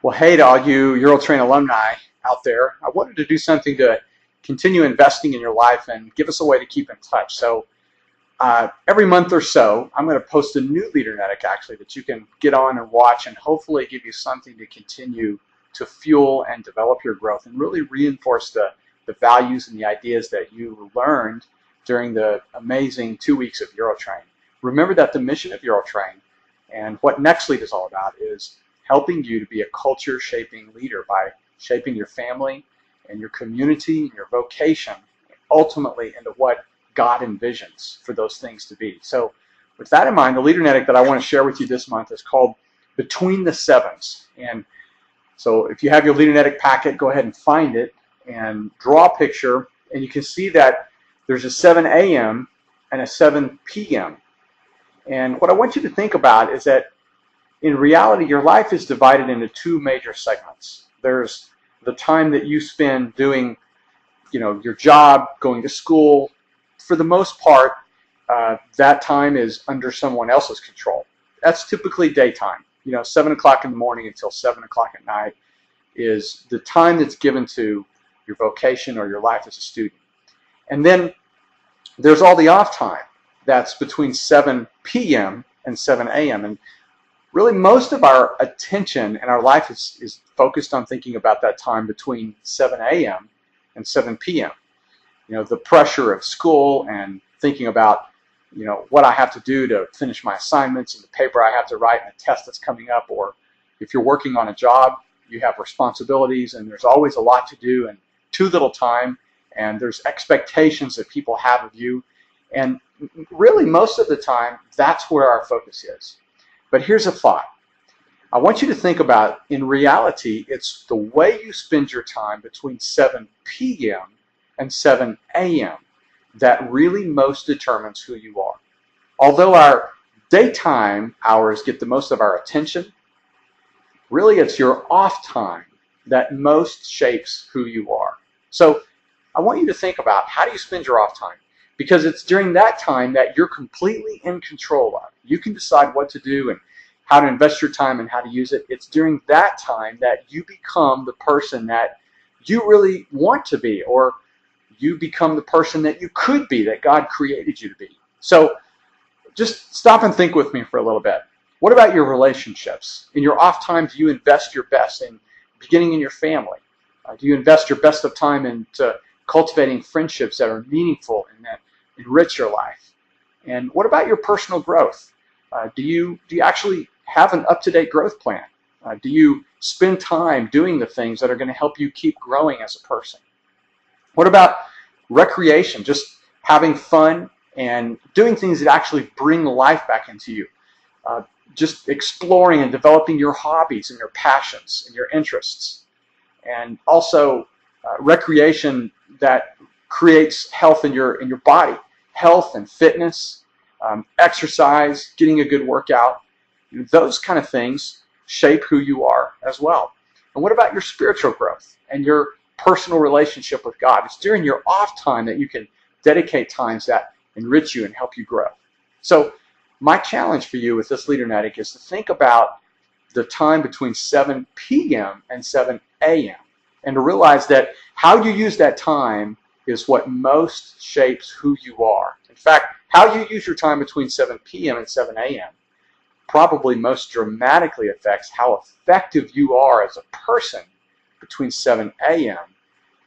Well, hey to all you Eurotrain alumni out there. I wanted to do something to continue investing in your life and give us a way to keep in touch. So every month or so, I'm going to post a new Leadernetic actually that you can get on and watch and hopefully give you something to continue to fuel and develop your growth and really reinforce the values and the ideas that you learned during the amazing 2 weeks of Eurotrain. Remember that the mission of Eurotrain and what Next Lead is all about is helping you to be a culture-shaping leader by shaping your family and your community and your vocation ultimately into what God envisions for those things to be. So with that in mind, the Leadernetic that I want to share with you this month is called Between the Sevens. And so if you have your Leadernetic packet, go ahead and find it and draw a picture, and you can see that there's a 7 a.m. and a 7 p.m. And what I want you to think about is that in reality, your life is divided into two major segments. There's the time that you spend doing, your job, going to school. For the most part, that time is under someone else's control. That's typically daytime. 7 o'clock in the morning until 7 o'clock at night is the time that's given to your vocation or your life as a student. And then there's all the off time. That's between 7 p.m. and 7 a.m. And really most of our attention and our life is focused on thinking about that time between 7 a.m. and 7 p.m. The pressure of school and thinking about, what I have to do to finish my assignments and the paper I have to write and a test that's coming up. Or if you're working on a job, you have responsibilities and there's always a lot to do and too little time, and there's expectations that people have of you. And really most of the time, that's where our focus is. But here's a thought. I want you to think about, in reality, it's the way you spend your time between 7 p.m. and 7 a.m. that really most determines who you are. Although our daytime hours get the most of our attention, really it's your off time that most shapes who you are. So I want you to think about, how do you spend your off time? Because it's during that time that you're completely in control of. You can decide what to do and how to invest your time and how to use it. It's during that time that you become the person that you really want to be, or you become the person that you could be, that God created you to be. So just stop and think with me for a little bit. What about your relationships? In your off time, do you invest your best in beginning in your family? Do you invest your best of time into cultivating friendships that are meaningful and that enrich your life? And what about your personal growth? Do you actually have an up-to-date growth plan? Do you spend time doing the things that are going to help you keep growing as a person? What about recreation, just having fun and doing things that actually bring life back into you? Just exploring and developing your hobbies and your passions and your interests. And also recreation that creates health in your body, health and fitness, exercise, getting a good workout. Those kind of things shape who you are as well. And what about your spiritual growth and your personal relationship with God? It's during your off time that you can dedicate times that enrich you and help you grow. So my challenge for you with this Leadernetic is to think about the time between 7 p.m. and 7 a.m. and to realize that how you use that time is what most shapes who you are. In fact, how you use your time between 7 p.m. and 7 a.m. probably most dramatically affects how effective you are as a person between 7 a.m.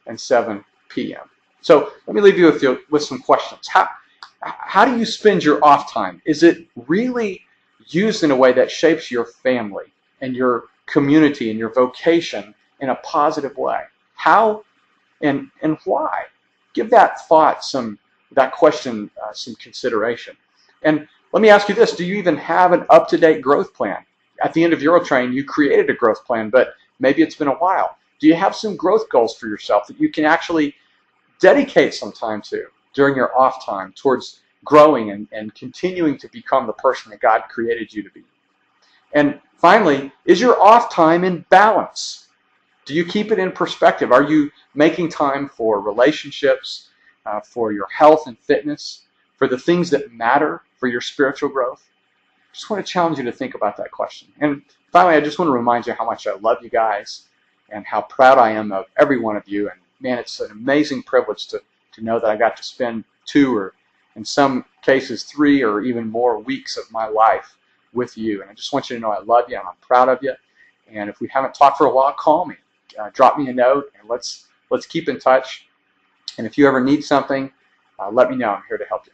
and 7 p.m. So let me leave you with some questions. How do you spend your off time? Is it really used in a way that shapes your family and your community and your vocation in a positive way? How and why? Give that thought that question some consideration. And let me ask you this: do you even have an up-to-date growth plan? At the end of Eurotrain, you created a growth plan, but maybe it's been a while. Do you have some growth goals for yourself that you can actually dedicate some time to during your off time towards growing and continuing to become the person that God created you to be? And finally, is your off time in balance? Do you keep it in perspective? Are you making time for relationships, for your health and fitness, for the things that matter for your spiritual growth? I just want to challenge you to think about that question. And Finally, I just want to remind you how much I love you guys and how proud I am of every one of you. And man, it's an amazing privilege to know that I got to spend 2 or in some cases 3 or even more weeks of my life with you. And I just want you to know I love you and I'm proud of you. And if we haven't talked for a while, call me, drop me a note, and let's keep in touch. And if you ever need something, let me know. I'm here to help you.